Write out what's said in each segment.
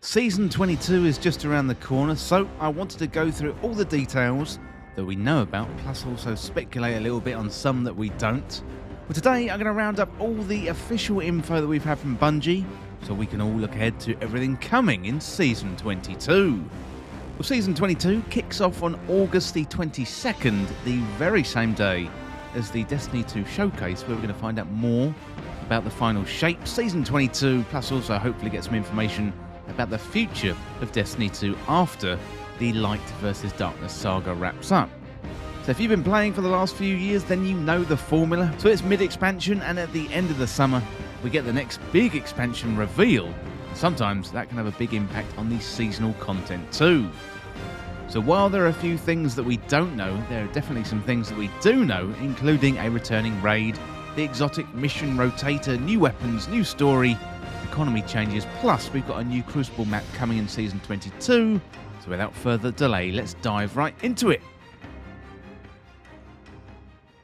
Season 22 is just around the corner, so I wanted to go through all the details that we know about, plus also speculate a little bit on some that we don't. Well, today I'm going to round up all the official info that we've had from Bungie, so we can all look ahead to everything coming in Season 22. Well, Season 22 kicks off on August the 22nd, the very same day as the Destiny 2 showcase, where we're going to find out more about the final shape, Season 22, plus also hopefully get some information about the future of Destiny 2 after the Light vs Darkness saga wraps up. So if you've been playing for the last few years, then you know the formula. So it's mid-expansion, and at the end of the summer, we get the next big expansion reveal. Sometimes that can have a big impact on the seasonal content too. So while there are a few things that we don't know, there are definitely some things that we do know, including a returning raid, the exotic mission rotator, new weapons, new story, economy changes, plus we've got a new Crucible map coming in Season 22, so without further delay, let's dive right into it.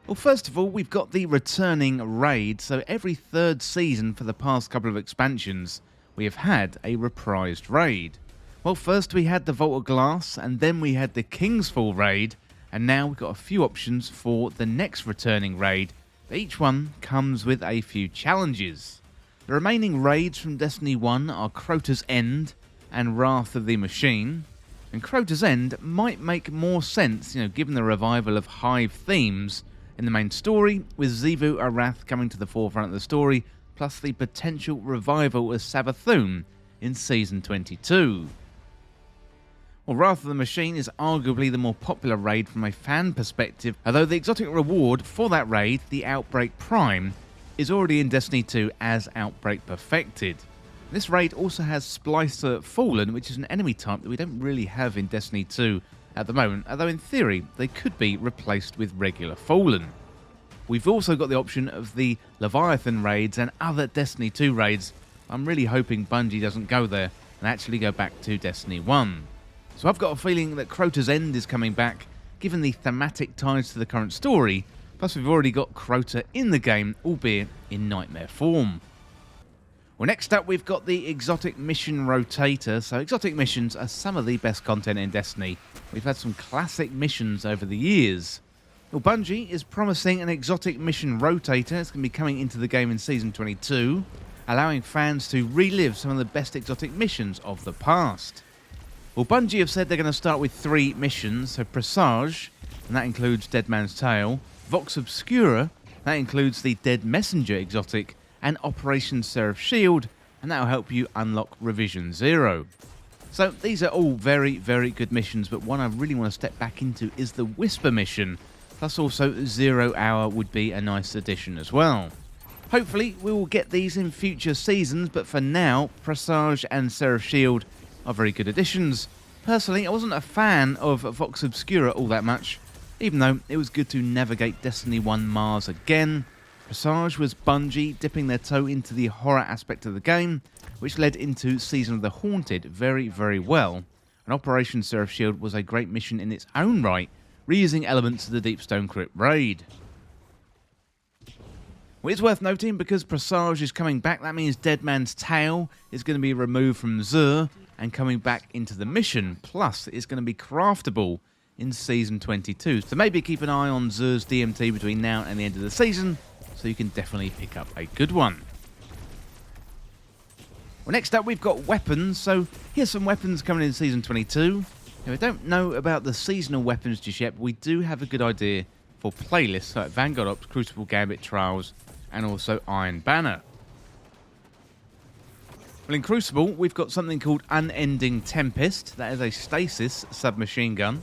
Well, first of all, we've got the returning raid, so every third season for the past couple of expansions, we have had a reprised raid. Well, first we had the Vault of Glass, and then we had the Kingsfall raid, and now we've got a few options for the next returning raid, but each one comes with a few challenges. The remaining raids from Destiny 1 are Crota's End and Wrath of the Machine, and Crota's End might make more sense, given the revival of Hive themes in the main story, with Xivu Arath coming to the forefront of the story, plus the potential revival of Savathûn in Season 22. Well, Wrath of the Machine is arguably the more popular raid from a fan perspective, although the exotic reward for that raid, the Outbreak Prime, is already in Destiny 2 as Outbreak Perfected. This raid also has Splicer Fallen, which is an enemy type that we don't really have in Destiny 2 at the moment, although in theory they could be replaced with regular Fallen. We've also got the option of the Leviathan raids and other Destiny 2 raids. I'm really hoping Bungie doesn't go there and actually go back to Destiny 1. So I've got a feeling that Crota's End is coming back, given the thematic ties to the current story. Plus we've already got Crota in the game, albeit in nightmare form. Well, next up we've got the Exotic Mission Rotator. So exotic missions are some of the best content in Destiny. We've had some classic missions over the years. Well, Bungie is promising an Exotic Mission Rotator. It's going to be coming into the game in Season 22, allowing fans to relive some of the best exotic missions of the past. Well, Bungie have said they're going to start with 3 missions, so Presage, and that includes Dead Man's Tale, Vox Obscura, that includes the Dead Messenger exotic, and Operation Seraph Shield, and that will help you unlock Revision 0. So these are all very, very good missions, but one I really want to step back into is the Whisper mission, plus also 0 Hour would be a nice addition as well. Hopefully we will get these in future seasons, but for now, Presage and Seraph Shield are very good additions. Personally, I wasn't a fan of Vox Obscura all that much, even though it was good to navigate Destiny 1 Mars again. Presage was Bungie dipping their toe into the horror aspect of the game, which led into Season of the Haunted very, very well. And Operation Seraph Shield was a great mission in its own right, reusing elements of the Deepstone Crypt raid. Well, it's worth noting, because Presage is coming back, that means Dead Man's Tale is going to be removed from Xur and coming back into the mission, plus it's going to be craftable in Season 22. So maybe keep an eye on Xur's DMT between now and the end of the season, so you can definitely pick up a good one. Well, next up we've got weapons. So here's some weapons coming in Season 22. Now, we don't know about the seasonal weapons just yet, but we do have a good idea for playlists like Vanguard Ops, Crucible Gambit Trials, and also Iron Banner. Well, in Crucible we've got something called Unending Tempest. That is a stasis submachine gun.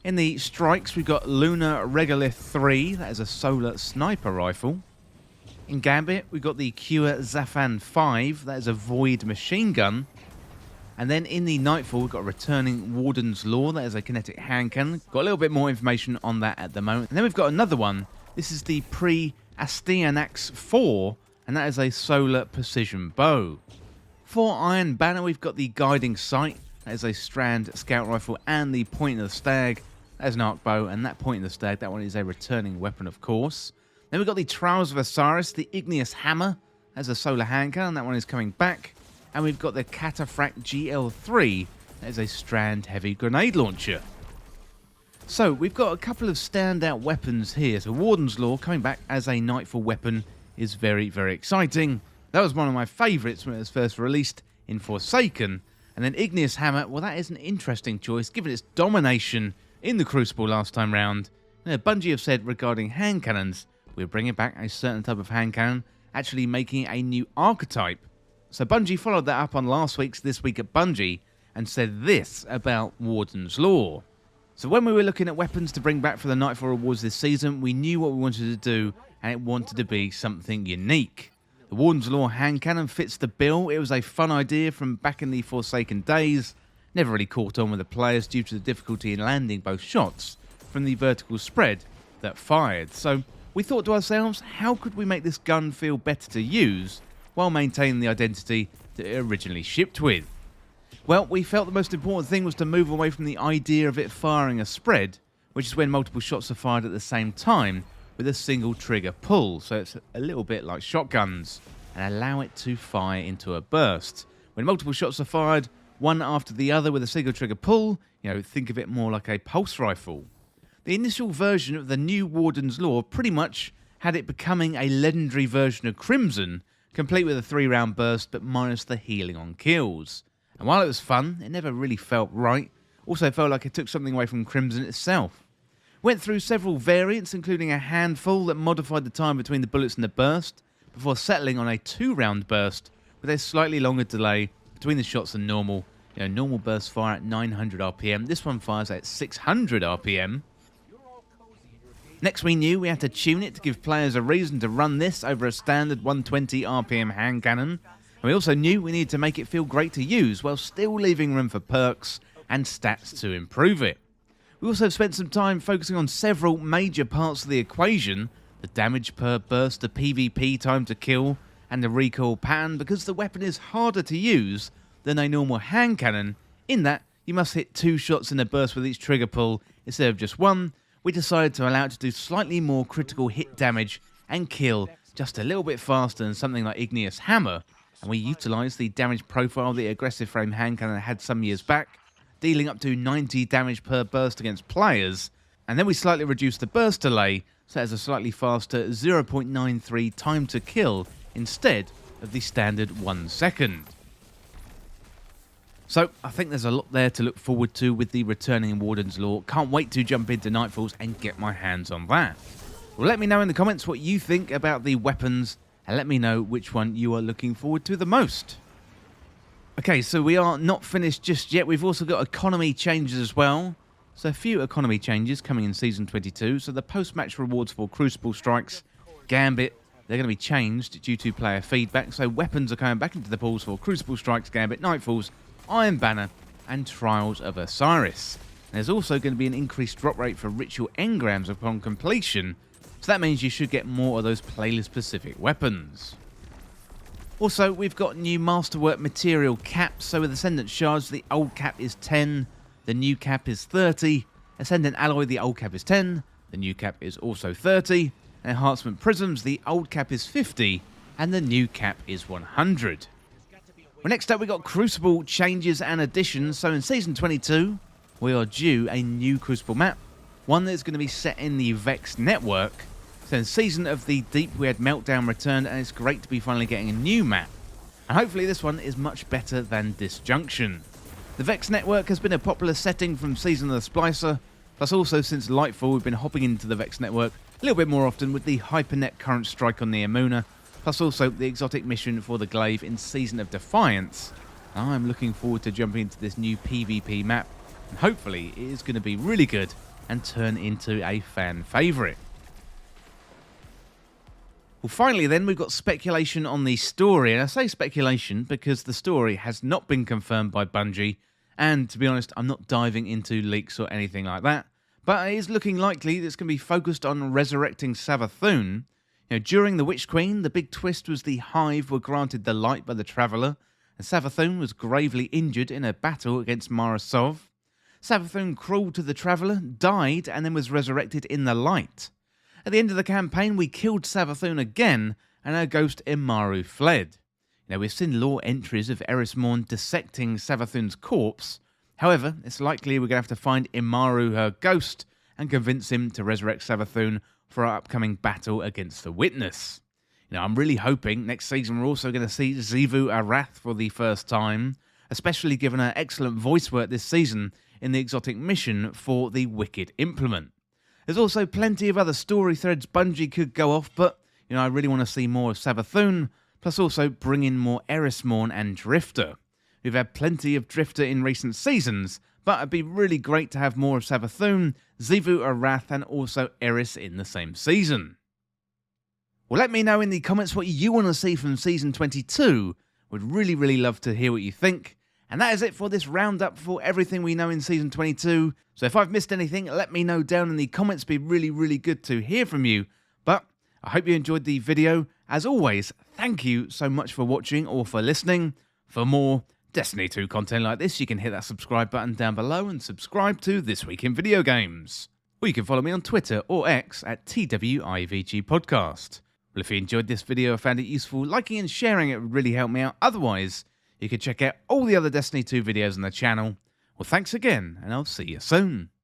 In the Strikes, we've got Lunar Regolith 3, that is a solar sniper rifle. In Gambit, we've got the Cure Zafan 5, that is a void machine gun. And then in the Nightfall, we've got a returning Warden's Law, that is a kinetic hand cannon. Got a little bit more information on that at the moment. And then we've got another one. This is the Pre-Astyanax 4, and that is a solar precision bow. For Iron Banner, we've got the Guiding Sight, that is a Strand scout rifle, and the Point of the Stag. There's an arc bow, and that Point of the Stag, that one is a returning weapon, of course. Then we've got the Trials of Osiris, the Igneous Hammer, as a solar hand cannon, that one is coming back. and we've got the Cataphract GL3, that is a strand heavy grenade launcher. So we've got a couple of standout weapons here. So Warden's Law coming back as a Nightfall weapon is very, very exciting. That was one of my favourites when it was first released in Forsaken. And then Igneous Hammer, well, that is an interesting choice given its domination in the Crucible last time round. Bungie have said regarding hand cannons, we're bringing back a certain type of hand cannon, actually making a new archetype. So Bungie followed that up on last week's This Week at Bungie and said this about Warden's Law. So when we were looking at weapons to bring back for the Nightfall rewards this season, we knew what we wanted to do, and it wanted to be something unique. The Warden's Law hand cannon fits the bill. It was a fun idea from back in the Forsaken days. Never really caught on with the players due to the difficulty in landing both shots from the vertical spread that fired. So we thought to ourselves, how could we make this gun feel better to use while maintaining the identity that it originally shipped with? Well, we felt the most important thing was to move away from the idea of it firing a spread, which is when multiple shots are fired at the same time with a single trigger pull, so it's a little bit like shotguns, and allow it to fire into a burst. When multiple shots are fired, one after the other with a single trigger pull, think of it more like a pulse rifle. The initial version of the new Warden's Law pretty much had it becoming a legendary version of Crimson, complete with a 3-round burst but minus the healing on kills. And while it was fun, it never really felt right. Also felt like it took something away from Crimson itself. Went through several variants, including a handful that modified the time between the bullets and the burst, before settling on a 2-round burst with a slightly longer delay between the shots than normal. Normal bursts fire at 900 RPM. This one fires at 600 RPM. Next, we knew we had to tune it to give players a reason to run this over a standard 120 RPM hand cannon. And we also knew we needed to make it feel great to use while still leaving room for perks and stats to improve it. We also spent some time focusing on several major parts of the equation, the damage per burst, the PvP time to kill, and the recoil pattern, because the weapon is harder to use than a normal hand cannon, in that you must hit 2 shots in a burst with each trigger pull instead of just 1. We decided to allow it to do slightly more critical hit damage and kill just a little bit faster than something like Igneous Hammer, and we utilised the damage profile the aggressive frame hand cannon had some years back, dealing up to 90 damage per burst against players, and then we slightly reduced the burst delay so it has a slightly faster 0.93 time to kill instead of the standard 1 second. So I think there's a lot there to look forward to with the returning Warden's Law. Can't wait to jump into Nightfalls and get my hands on that. Well, let me know in the comments what you think about the weapons, and let me know which one you are looking forward to the most. Okay, so we are not finished just yet. We've also got economy changes as well. So a few economy changes coming in Season 22. So the post-match rewards for Crucible Strikes, Gambit, they're going to be changed due to player feedback. So weapons are coming back into the pools for Crucible Strikes, Gambit, Nightfalls, Iron Banner, and Trials of Osiris. And there's also going to be an increased drop rate for Ritual Engrams upon completion. So that means you should get more of those playlist-specific weapons. Also, we've got new Masterwork material caps. So with Ascendant Shards, the old cap is 10, the new cap is 30. Ascendant Alloy, the old cap is 10, the new cap is also 30. Enhancement Prisms, the old cap is 50, and the new cap is 100. Well, next up, we got Crucible changes and additions. So in Season 22, we are due a new Crucible map, one that's going to be set in the Vex network. So in Season of the Deep, we had Meltdown returned, and it's great to be finally getting a new map. And hopefully this one is much better than Disjunction. The Vex network has been a popular setting from Season of the Splicer, plus also since Lightfall we've been hopping into the Vex network a little bit more often with the Hypernet Current Strike on the Emuna, plus also the exotic mission for the Glaive in Season of Defiance. I'm looking forward to jumping into this new PvP map, and hopefully it is going to be really good and turn into a fan favourite. Well, finally then, we've got speculation on the story, and I say speculation because the story has not been confirmed by Bungie, and to be honest, I'm not diving into leaks or anything like that, but it is looking likely that it's going to be focused on resurrecting Savathun. During the Witch Queen, the big twist was the Hive were granted the light by the Traveller, and Savathun was gravely injured in a battle against Mara Sov. Savathun crawled to the Traveller, died, and then was resurrected in the light. At the end of the campaign, we killed Savathun again, and her ghost Imaru fled. Now, we've seen lore entries of Eris Morn dissecting Savathun's corpse. However, it's likely we're going to have to find Imaru, her ghost, and convince him to resurrect Savathun for our upcoming battle against the Witness. I'm really hoping next season we're also going to see Xivu Arath for the first time, especially given her excellent voice work this season in the exotic mission for the Wicked Implement. There's also plenty of other story threads Bungie could go off, but I really want to see more of Savathun, plus also bring in more Eris Morn and Drifter. We've had plenty of Drifter in recent seasons, but it'd be really great to have more of Savathun, Xivu Arath, and also Eris in the same season. Well, let me know in the comments what you want to see from Season 22. Would really love to hear what you think. And that is it for this roundup for everything we know in Season 22. So if I've missed anything, let me know down in the comments. It'd be really good to hear from you. But I hope you enjoyed the video. As always, thank you so much for watching or for listening. For more Destiny 2 content like this, you can hit that subscribe button down below and subscribe to This Week in Video Games. Or you can follow me on Twitter or X at TWIVG Podcast. Well, if you enjoyed this video or found it useful, liking and sharing it would really help me out. Otherwise, you can check out all the other Destiny 2 videos on the channel. Well, thanks again, and I'll see you soon.